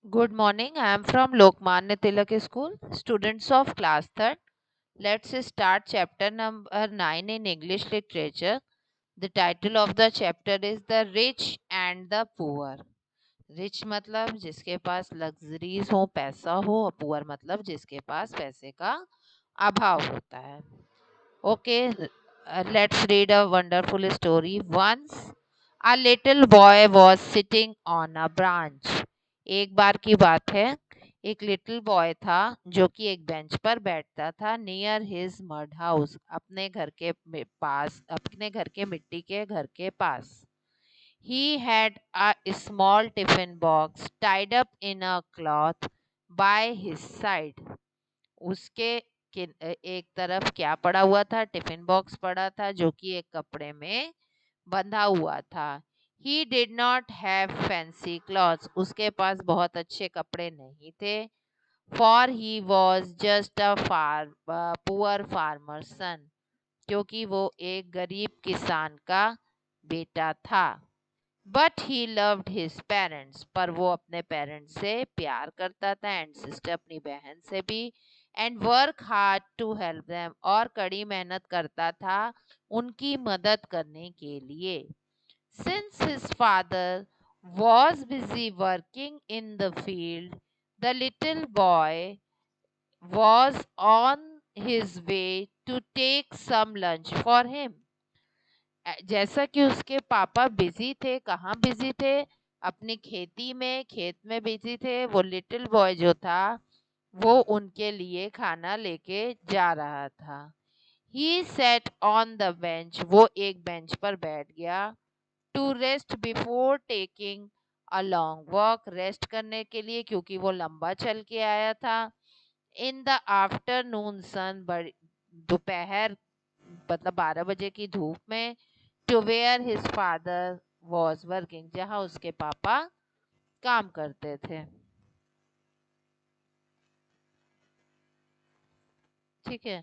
Good morning. I am from Lokmanya Tilak School, students of class 3rd. Let's start chapter number 9 in English literature. The title of the chapter is The Rich and the Poor. Rich मतलब जिसके पास luxuries हो, पैसा हो, और poor मतलब जिसके पास पैसे का अभाव होता है. Okay, let's read a wonderful story. Once a little boy was sitting on a branch. एक बार की बात है, एक लिटिल बॉय था जो कि एक बेंच पर बैठता था नियर हिज मड हाउस, अपने घर के मिट्टी के घर के पास. He had a small tiffin box tied up in a cloth by his side. उसके एक तरफ क्या पड़ा हुआ था? टिफिन बॉक्स पड़ा था जो कि एक कपड़े में बंधा हुआ था. He did not have fancy clothes. उसके पास बहुत अच्छे कपड़े नहीं थे. For he was just a poor farmer son. क्योंकि वो एक गरीब किसान का बेटा था. But he loved his parents. पर वो अपने पेरेंट्स से प्यार करता था, एंड सिस्टर अपनी बहन से भी. And work hard to help them. और कड़ी मेहनत करता था उनकी मदद करने के लिए. Since his father was busy working in the field, the little boy was on his way to take some lunch for him. जैसा कि उसके पापा बिजी थे, कहाँ बिजी थे? अपनी खेती में, खेत में बिजी थे. वो लिटिल बॉय जो था वो उनके लिए खाना लेके जा रहा था. He sat on the bench. वो एक बेंच पर बैठ गया. To rest before taking a long walk. Rest करने के लिए, क्योंकि वो लंबा चल के आया था. In the afternoon sun. दोपहर मतलब 12 बजे की धूप में. To where his father was working. जहाँ उसके पापा काम करते थे. ठीक है.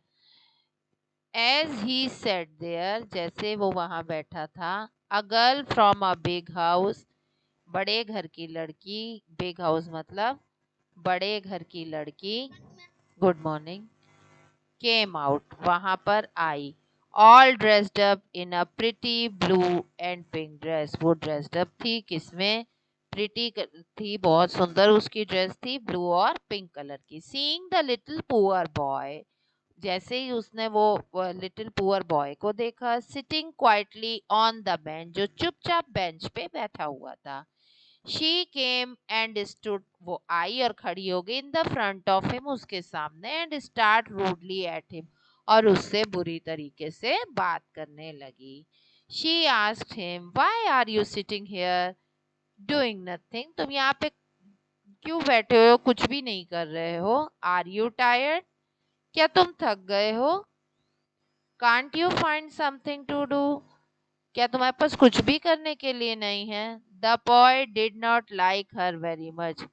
As he sat there. जैसे वो वहां बैठा था. A girl from a big house. बड़े घर की लड़की. बिग हाउस मतलब बड़े घर की लड़की. Good morning. Came out. वहां पर आई. All dressed up in a pretty blue and pink dress. वो ड्रेस्ड अप थी किसमें? प्रिटी थी, बहुत सुंदर उसकी ड्रेस थी, ब्लू और पिंक कलर की. Seeing the little poor boy. जैसे ही उसने वो लिटिल पुअर बॉय को देखा, sitting quietly on the bench, जो चुपचाप बेंच पे बैठा हुआ था. She came and stood. वो आई और खड़ी हो गई in the front of him, उसके सामने. And start rudely at him. और उससे बुरी तरीके से बात करने लगी. She asked him, why are you sitting here doing nothing. तुम यहाँ पे क्यों बैठे हो, कुछ भी नहीं कर रहे हो? Are you tired. क्या तुम थक गए हो? Can't you find something to do. क्या तुम्हारे पास कुछ भी करने के लिए नहीं है? The boy did not like her very much.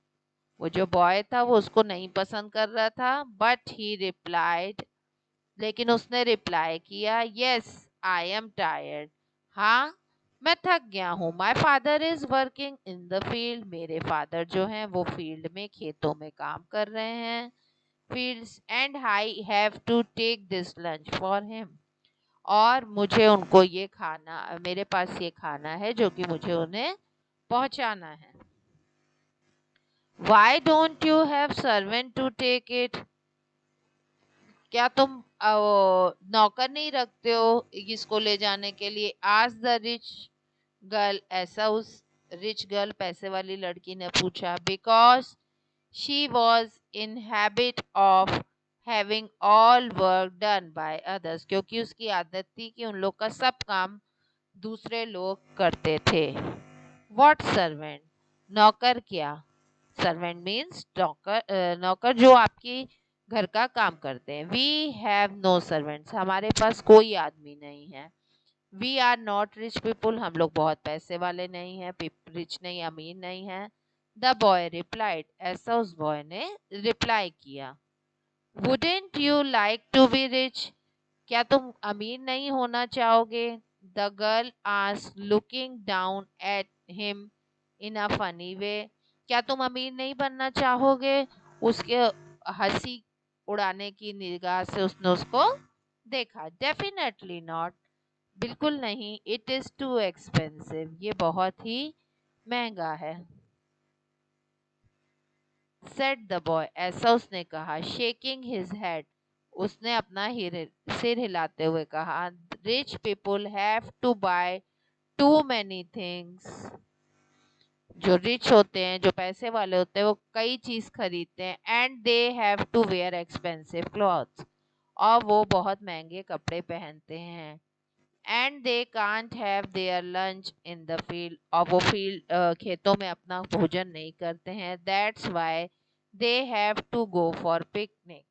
वो जो बॉय था वो उसको नहीं पसंद कर रहा था. But he replied. लेकिन उसने रिप्लाई किया, यस आई एम टायर्ड. हाँ, मैं थक गया हूँ. My father is working in the field. मेरे फादर जो हैं वो फील्ड में, खेतों में काम कर रहे हैं. Fields. And I have to take this lunch for him. और मुझे उनको ये खाना, मेरे पास ये खाना है जो कि मुझे उन्हें पहुंचाना है. Why don't you have servant to take it. क्या तुम नौकर नहीं रखते हो इसको ले जाने के लिए? आज द रिच गर्ल. ऐसा उस रिच गर्ल, पैसे वाली लड़की ने पूछा. Because she was in habit of having all work done by others. क्योंकि उसकी आदत थी कि उन लोग का सब काम दूसरे लोग करते थे. What servant. नौकर क्या? सर्वेंट मीन्स नौकर. नौकर जो आपकी घर का काम करते हैं. We have no servants. हमारे पास कोई आदमी नहीं है. We are not rich people. हम लोग बहुत पैसे वाले नहीं हैं. रिच नहीं, अमीर नहीं है. The boy replied. ऐसा उस बॉय ने रिप्लाई किया. Wouldn't you like to be rich. क्या तुम अमीर नहीं होना चाहोगे? The girl asked, looking down at him in a funny way. क्या तुम अमीर नहीं बनना चाहोगे? उसके हंसी उड़ाने की निगाह से उसने उसको देखा। डेफिनेटली नॉट, बिल्कुल नहीं। इट इज टू एक्सपेंसिव, ये बहुत ही महंगा है। सेड द बॉय, ऐसा उसने कहा। शेकिंग हिज हेड, उसने अपना सिर हिलाते हुए कहा। Rich people have to buy too many things, जो रिच होते हैं, जो पैसे वाले होते हैं, वो कई चीज खरीदते हैं। And they have to wear expensive clothes, और वो बहुत महंगे कपड़े पहनते हैं। And they can't have their lunch in the field, और वो खेतों में अपना भोजन नहीं करते हैं। That's why they have to go for picnic,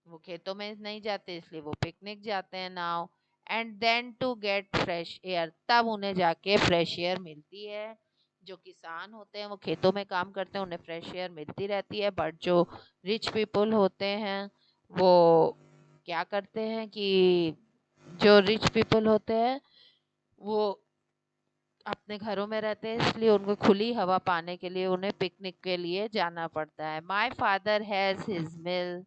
वो खेतों में नहीं जाते इसलिए वो पिकनिक जाते हैं now. And then to get fresh air, तब उन्हें जाके फ्रेश एयर मिलती है। जो किसान होते हैं वो खेतों में काम करते हैं, उन्हें फ्रेश एयर मिलती रहती है। बट जो रिच पीपल होते हैं वो क्या करते हैं कि जो रिच पीपल होते हैं वो अपने घरों में रहते हैं, इसलिए उनको खुली हवा पाने के लिए उन्हें पिकनिक के लिए जाना पड़ता है। My father has his meal,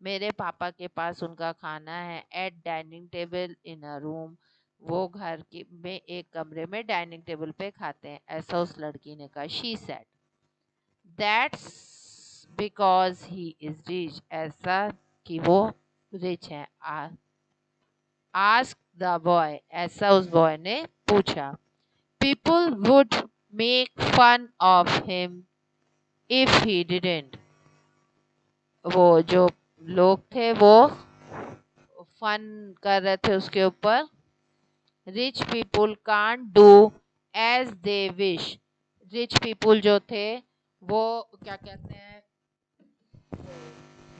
मेरे पापा के पास उनका खाना है। At dining table in a room, वो घर की में एक कमरे में डाइनिंग टेबल पे खाते हैं, ऐसा उस लड़की ने कहा। She said that's because he is rich, ऐसा कि वो रिच है। आस्क द बॉय, ऐसा उस बॉय ने पूछा। People would make fun of him if he didn't, वो जो लोग थे वो फन कर रहे थे उसके ऊपर। Rich people can't do as they wish, rich people जो थे वो क्या कहते हैं,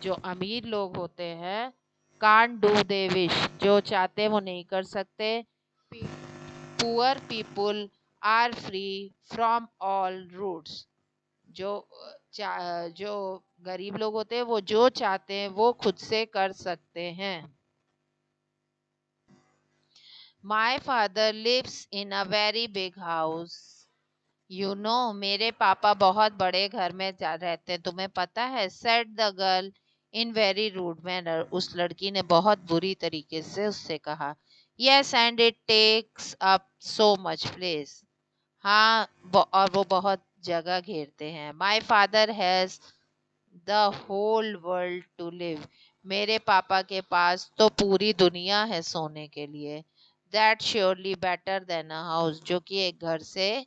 जो अमीर लोग होते हैं, कांट डू दे विश, जो चाहते वो नहीं कर सकते। Poor people are free from all roots, जो जो गरीब लोग होते हैं वो जो चाहते हैं वो खुद से कर सकते हैं। My father lives in a very big house, you know, मेरे पापा बहुत बड़े घर में रहते हैं, तुम्हें पता है। Said the girl in very rude manner, उस लड़की ने बहुत बुरी तरीके से उससे कहा। Yes and it takes up so much place, हाँ और वो बहुत जगह घेरते हैं। My father has the whole world to live, मेरे पापा के पास तो पूरी दुनिया है सोने के लिए। That surely better than a house, जो कि एक घर से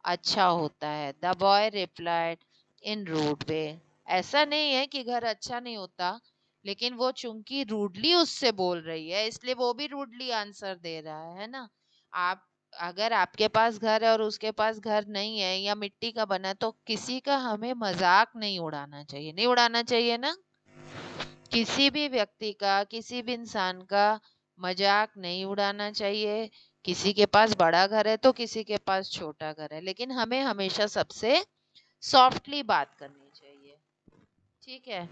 अच्छा होता है। The boy replied in rude way, ऐसा नहीं है कि घर अच्छा नहीं होता, लेकिन वो चूंकि रूडली उससे बोल रही है इसलिए वो भी रूडली आंसर दे रहा है ना। आप अगर आपके पास घर है और उसके पास घर नहीं है या मिट्टी का बना है, तो किसी का हमें मजाक नहीं उड़ाना चाहिए, नहीं उड़ाना चाहिए ना। किसी भी व्यक्ति का, किसी भी इंसान का मजाक नहीं उड़ाना चाहिए। किसी के पास बड़ा घर है तो किसी के पास छोटा घर है, लेकिन हमें हमेशा सबसे सॉफ्टली बात करनी चाहिए, ठीक है।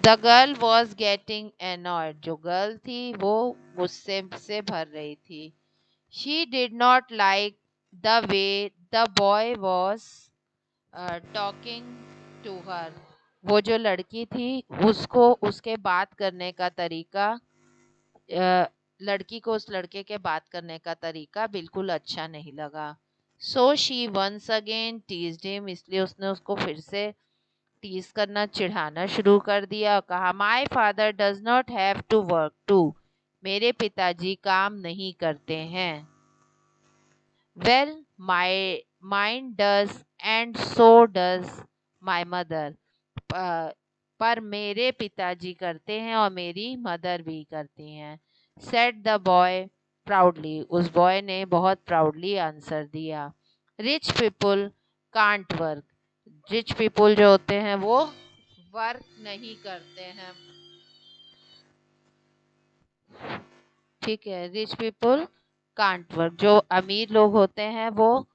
The girl was getting annoyed, जो गर्ल थी वो गुस्से से भर रही थी। She did not like the way the boy was talking to her, वो जो लड़की थी उसको उसके बात करने का तरीका, लड़की को उस लड़के के बात करने का तरीका बिल्कुल अच्छा नहीं लगा। So she once again teased him, इसलिए उसने उसको फिर से टीज करना, चिढ़ाना शुरू कर दिया। कहा my father does not have to work too, मेरे पिताजी काम नहीं करते हैं। Well my mine does and so does my mother, पर मेरे पिताजी करते हैं और मेरी मदर भी करती हैं। सेड द बॉय प्राउडली, उस बॉय ने बहुत प्राउडली आंसर दिया। Rich people can't work, rich people जो होते हैं वो वर्क नहीं करते हैं, ठीक है। रिच पीपुल कांट वर्क, जो अमीर लोग होते हैं वो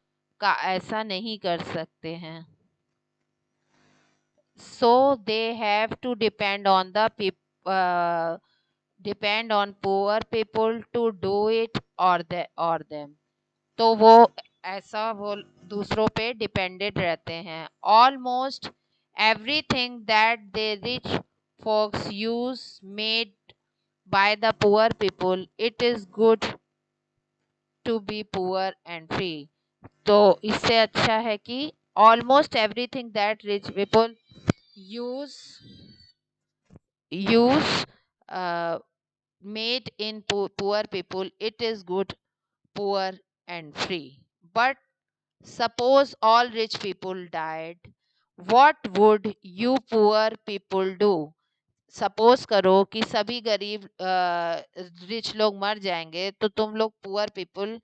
ऐसा नहीं कर सकते हैं। So they have to depend on the poor people to do it और देम, तो वो ऐसा वो दूसरों पे डिपेंडेड रहते हैं। Almost everything that they rich folks use made by the poor people, it is good to be poor and free। तो इससे अच्छा है कि almost everything that rich people use use made in poor people, it is good, poor and free। But suppose all rich people died, what would you poor people do? Suppose करो कि सभी गरीब rich लोग मर जाएंगे, तो तुम लोग पुअर पीपल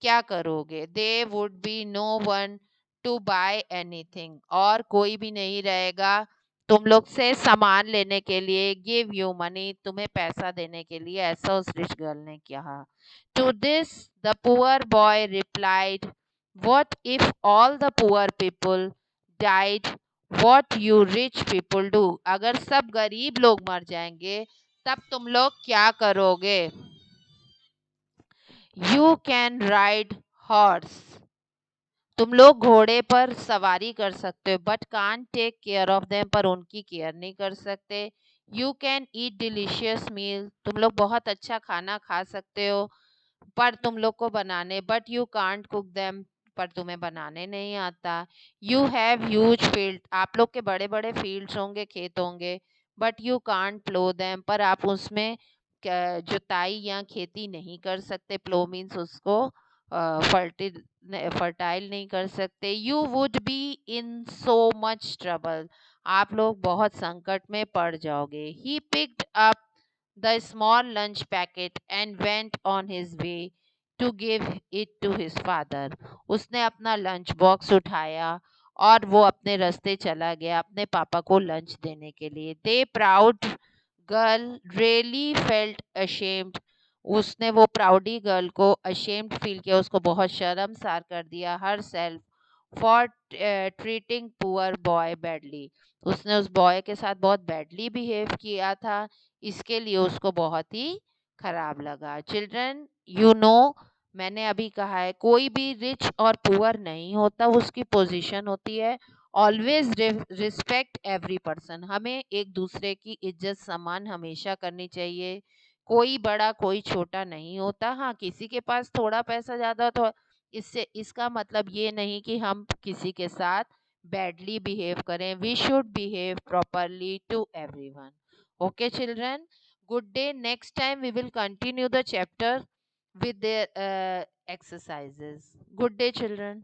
क्या करोगे? They would be no one to buy anything, और कोई भी नहीं रहेगा तुम लोग से सामान लेने के लिए, गिव यू मनी, तुम्हें पैसा देने के लिए। ऐसा उस रिच गर्ल ने कहा। To this the poor boy replied, what if all the poor people died, what you rich people do? अगर सब गरीब लोग मर जाएंगे तब तुम लोग क्या करोगे? यू कैन राइड हॉर्स, तुम लोग घोड़े पर सवारी कर सकते हो, but can't take care of them, पर उनकी केयर नहीं कर सकते। You can eat delicious meal, तुम लोग बहुत अच्छा खाना खा सकते हो, पर तुम लोग को बनाने, but you can't cook them, पर तुम्हें बनाने नहीं आता। यू हैव ह्यूज फील्ड, आप लोग के बड़े बड़े फील्ड्स होंगे, खेत होंगे, but you can't plough them, पर आप उसमें जुताई या खेती नहीं कर सकते। प्लो मीन्स उसको फर्टाइल नहीं कर सकते। You would be in so much trouble, आप लोग बहुत संकट में पड़ जाओगे। He picked up the small lunch packet and went on his way to give it to his father। उसने अपना लंच बॉक्स उठाया और वो अपने रास्ते चला गया अपने पापा को लंच देने के लिए। The proud girl really felt ashamed, उसने वो प्राउडी गर्ल को अशेम्ड फील किया, उसको बहुत शर्मसार कर दिया। Herself for treating poor boy badly, उसने उस बॉय के साथ बहुत बैडली बिहेव किया था, इसके लिए उसको बहुत ही खराब लगा। चिल्ड्रन, यू नो, मैंने अभी कहा है कोई भी रिच और पुअर नहीं होता, उसकी पोजीशन होती है। ऑलवेज रिस्पेक्ट एवरी पर्सन, हमें एक दूसरे की इज्जत सम्मान हमेशा करनी चाहिए। कोई बड़ा कोई छोटा नहीं होता। हाँ, किसी के पास थोड़ा पैसा ज़्यादा, तो इससे इसका मतलब ये नहीं कि हम किसी के साथ बैडली बिहेव करें। We should behave properly to everyone. Okay, children. Good day. Next time we will continue the chapter with the exercises. Good day, children.